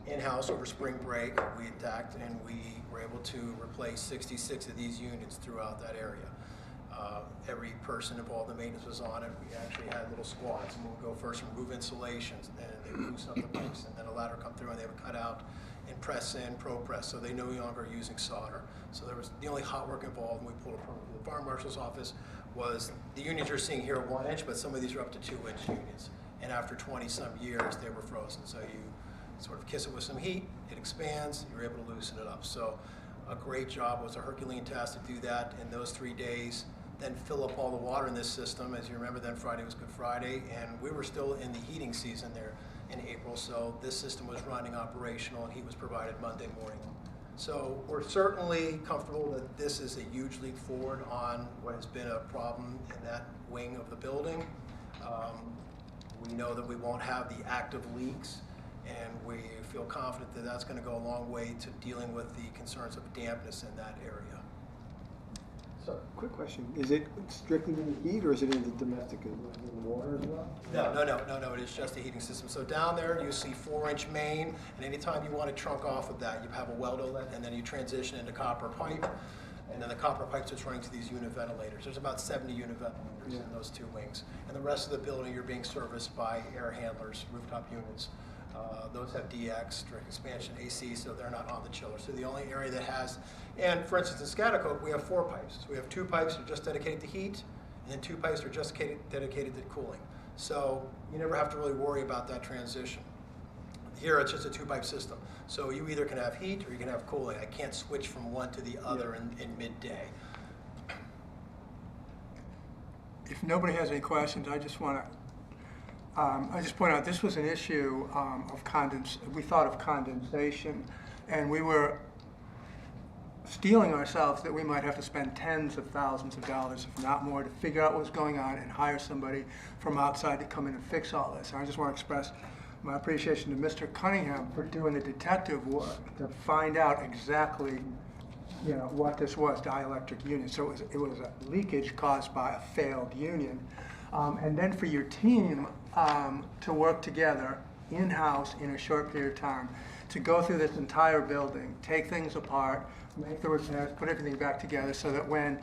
In-house over spring break, we attacked and we were able to replace 66 of these units throughout that area. Every person involved in maintenance was on it. We actually had little squads, and we would go first and remove insulations, and then they would loosen up the pipes, and then a ladder come through and they would cut out and press in, pro-press, so they no longer are using solder. So there was the only hot work involved, and we pulled a permit from the fire marshal's office, was the unions you're seeing here are 1 inch, but some of these are up to 2-inch unions. And after 20-some years, they were frozen. So you sort of kiss it with some heat, it expands, you're able to loosen it up. So a great job. It was a Herculean task to do that in those 3 days. Then fill up all the water in this system. As you remember, then Friday was Good Friday, and we were still in the heating season there in April, so this system was running operational and heat was provided Monday morning. So we're certainly comfortable that this is a huge leap forward on what has been a problem in that wing of the building. We know that we won't have the active leaks, and we feel confident that that's going to go a long way to dealing with the concerns of dampness in that area. So, quick question, is it strictly in the heat or is it in the domestic, in the water as well? No, it is just a heating system. So down there you see 4-inch main, and anytime you want to trunk off of that, you have a weld outlet, and then you transition into copper pipe, and then the copper pipe's just running to these unit ventilators. There's about 70 unit ventilators in those 2 wings. And the rest of the building, you're being serviced by air handlers, rooftop units. Those have DX, direct expansion, AC, so they're not on the chiller. So the only area that has, and for instance in Scattercoke, we have 4 pipes. So we have 2 pipes that are just dedicated to heat, and then 2 pipes that are just dedicated to cooling. So you never have to really worry about that transition. Here it's just a 2-pipe system. So you either can have heat or you can have cooling. I can't switch from one to the other in midday. If nobody has any questions, I just want to I just point out this was an issue of we thought of condensation, and we were steeling ourselves that we might have to spend tens of thousands of dollars, if not more, to figure out what was going on and hire somebody from outside to come in and fix all this. And I just want to express my appreciation to Mr. Cunningham for doing the detective work to find out exactly, you know, what this was, dielectric union. So it was a leakage caused by a failed union. And then for your team to work together in-house in a short period of time to go through this entire building, take things apart, make the repairs, put everything back together so that when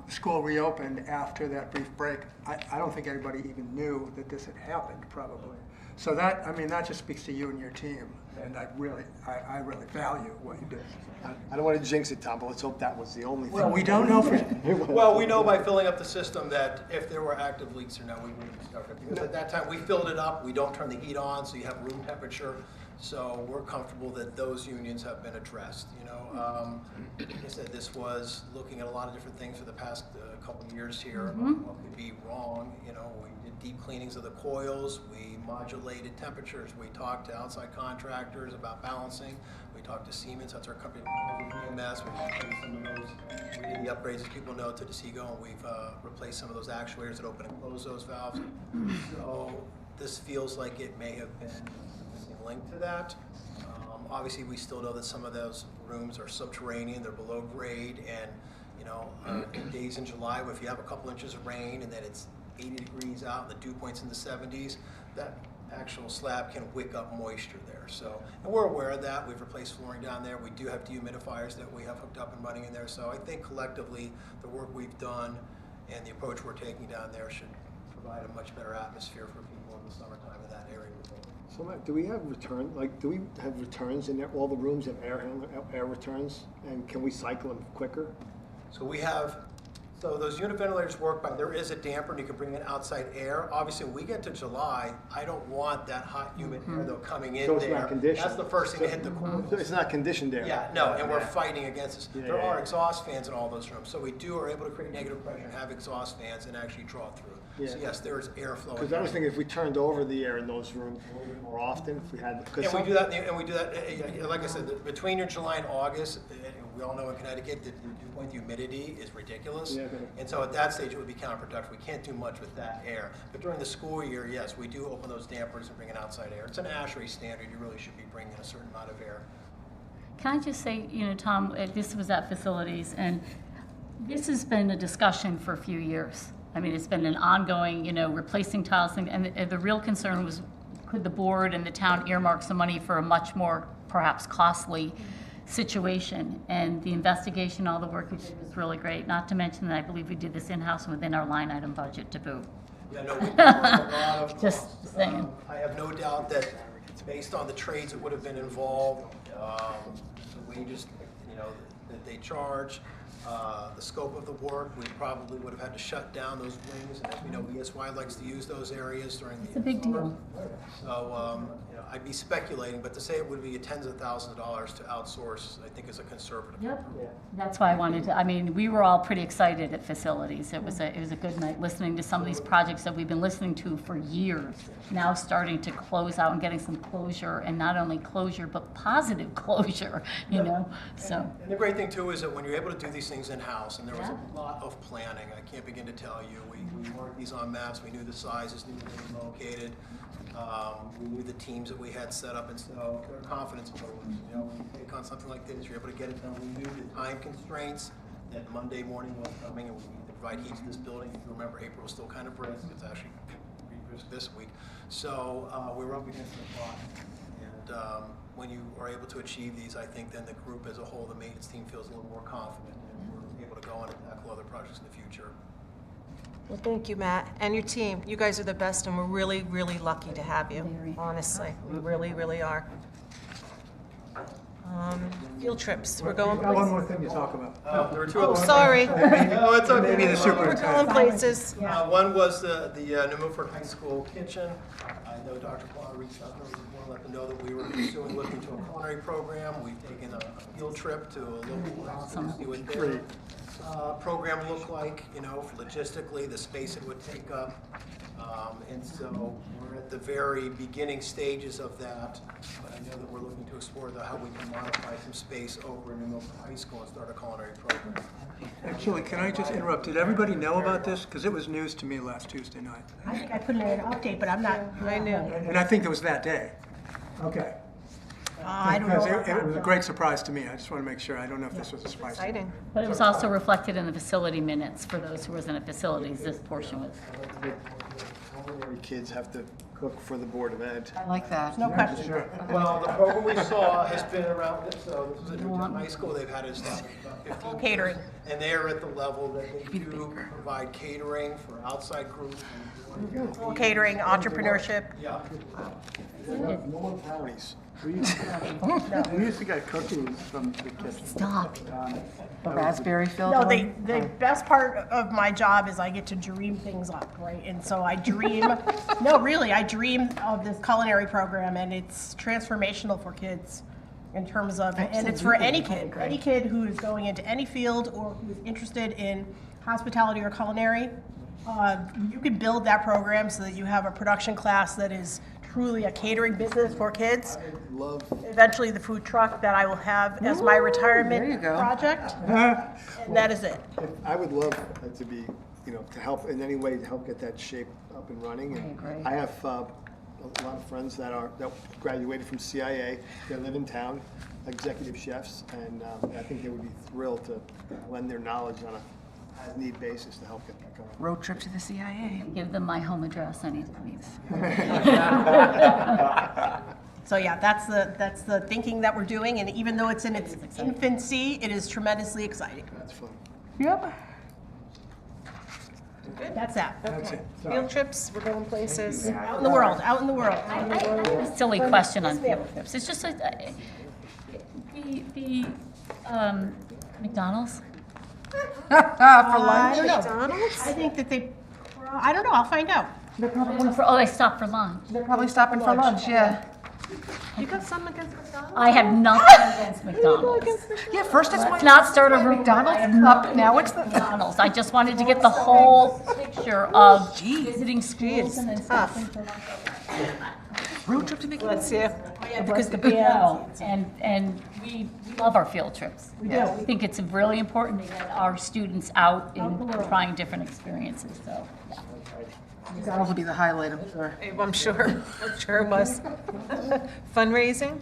school reopened after that brief break, I don't think anybody even knew that this had happened, probably. So that, I mean, that just speaks to you and your team, and I really value what you did. I don't want to jinx it, Tom, but let's hope that was the only thing. Well, we don't know for Well, we know by filling up the system that if there were active leaks or not, we wouldn't have discovered it. Because at that time, we filled it up, we don't turn the heat on, so you have room temperature. So we're comfortable that those unions have been addressed, you know. Like I said, this was looking at a lot of different things for the past couple of years here. What could be wrong, you know, we did deep cleanings of the coils, we modulated temperatures, we talked to outside contractors about balancing, we talked to Siemens, that's our company, EMS, we replaced some of those, we did the upgrades, as people know, to the Seago, and we've replaced some of those actuators that open and close those valves. So this feels like it may have been link to that. Obviously, we still know that some of those rooms are subterranean, they're below grade, and you know, days in July, if you have a couple inches of rain and then it's 80 degrees out and the dew point's in the 70s, that actual slab can wick up moisture there. So, and we're aware of that. We've replaced flooring down there. We do have dehumidifiers that we have hooked up and running in there. So I think collectively, the work we've done and the approach we're taking down there should provide a much better atmosphere for people in the summertime in that area. So Matt, do we have do we have returns in all the rooms have air returns? And can we cycle them quicker? So we have, so those unit ventilators work by, there is a damper and you can bring in outside air. Obviously, when we get to July, I don't want that hot, humid air though coming in So it's there. not conditioned. That's the first thing to hit the coil. So it's not conditioned air? Yeah, no, and we're fighting against this. Yeah, There yeah, are yeah. exhaust fans in all those rooms. So we are able to create negative pressure and have exhaust fans and actually draw through. Yeah. So yes, there is airflow. Because I was thinking if we turned over the air in those rooms a little bit more often, if we had. And we do that, like I said, between your July and August, we all know in Connecticut that the dew point, the humidity is ridiculous. Yeah, okay. And so at that stage, it would be counterproductive. We can't do much with that air. But during the school year, yes, we do open those dampers and bring in outside air. It's an ASHRAE standard. You really should be bringing in a certain amount of air. Can I just say, you know, Tom, this was at facilities, and this has been a discussion for a few years. I mean, it's been an ongoing, you know, replacing tiles thing, and the real concern was, could the board and the town earmark some money for a much more perhaps costly situation? And the investigation, all the work we did was really great, not to mention that I believe we did this in-house and within our line item budget to boot. Yeah, no, we did a lot of Just saying. I have no doubt that based on the trades that would have been involved, the wages, you know, that they charge, the scope of the work, we probably would have had to shut down those wings. And as we know, ESY likes to use those areas during the It's a big deal. So, you know, I'd be speculating, but to say it would be tens of thousands of dollars to outsource, I think is a conservative. Yep. That's why I wanted to, I mean, we were all pretty excited at facilities. It was a good night listening to some of these projects that we've been listening to for years, now starting to close out and getting some closure, and not only closure, but positive closure, you know, so. And the great thing too is that when you're able to do these things in-house, and there was a lot of planning, I can't begin to tell you, we marked these on maps, we knew the sizes, knew where they were located, we knew the teams that we had set up, and so our confidence was, you know, when you take on something like this, you're able to get it done. We knew the time constraints, that Monday morning was coming, and we needed to provide heat to this building. If you remember, April was still kind of brisk, it's actually brisk this week. So we were up against the clock, and when you are able to achieve these, I think then the group as a whole, the maintenance team feels a little more confident, and we're able to go on and tackle other projects in the future. Well, thank you, Matt, and your team. You guys are the best, and we're really, really lucky to have you, honestly. We really, really are. Field trips, we're going Got one places. more thing to talk about. There were two Oh, other. sorry. No, it's okay. Maybe the We're superintendent. going places. One was the New Milford High School kitchen. I know Dr. Plata reached out to us and wanted to let them know that we were pursuing looking to a culinary program. We've taken a field trip to a local high school to see what their program looked like, you know, logistically, the space it would take up. And so we're at the very beginning stages of that, but I know that we're looking to explore how we can modify some space over in New Milford High School and start a culinary program. Actually, can I just interrupt? Did everybody know about this? Because it was news to me last Tuesday night. I think I put it in an update, but I'm not. I knew. And I think it was that day. Okay. I don't know. Because it was a great surprise to me. I just want to make sure. I don't know if this was a surprise. Exciting. But it was also reflected in the facility minutes for those who wasn't at facilities, this portion was. Culinary kids have to cook for the Board of Ed. I like that. No question. Sure. Well, the program we saw has been around, so this is at Newtown High School, they've had it since about 15. Catering. And they are at the level that they do provide catering for outside groups. Catering, entrepreneurship. Yeah. No more brownies. We used to get cookies from the kitchen. Stop. The raspberry filled No, one? the best part of my job is I get to dream things up, right? And so I dream, no, really, I dream of this culinary program, and it's transformational for kids in terms of, and it's for any kid who is going into any field or who is interested in hospitality or culinary. You can build that program so that you have a production class that is truly a catering business for kids. Eventually the food truck that I will have as my retirement project, and that is it. I would love to be, to help in any way to help get that shape up and running. And I have a lot of friends that graduated from CIA. They live in town, executive chefs, and I think they would be thrilled to lend their knowledge on a as-need basis to help get that going. Road trip to the CIA. Give them my home address anytime. So yeah, that's the thinking that we're doing, and even though it's in its infancy, it is tremendously exciting. That's fun. Yep. That's that. Okay. Field trips, we're going places. Out in the world, out in the world. I have a silly question on field trips. It's just the McDonald's. For lunch? I don't know. I think that I don't know, I'll find out. They're probably they stop for lunch. They're probably stopping for lunch, yeah. You got something against McDonald's? I have nothing against McDonald's. Yeah, first it's Let's not start a McDonald's cup, now it's the McDonald's. I just wanted to get the whole picture of visiting schools and then stopping for lunch. road trip to McDonald's. Let's see. Because the band. And we love our field trips. We do. We think it's really important to get our students out and trying different experiences, so, yeah. McDonald's will be the highlight, I'm sure. I'm sure. I'm sure it was. Fundraising?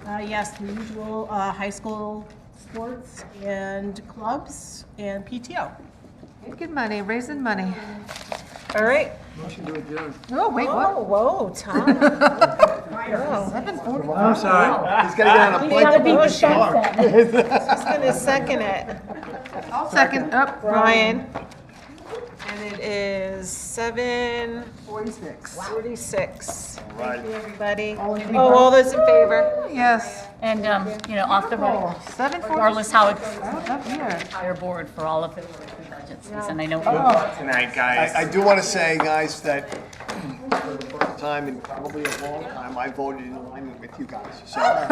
Yes, the usual high school sports and clubs and PTO. Making money, raising money. All right. Motion to adjourn. Oh, wait, what? Whoa, Tom. Whoa. 7:45. I'm sorry. He's got to get on a plane. gotta be to the Shark. Who's going to second it? I'll second up. Ryan. And it is 7:46. 46. Thank you, everybody. All those in favor? Yes. And, off the roll, 7:46. regardless how it's Up here. entire board for all of the budgets, and I know. Tonight, guys. I do want to say, guys, that for the first time in probably a long time, I voted in alignment with you guys. So I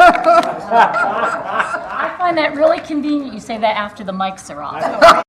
find that really convenient you say that after the mics are off.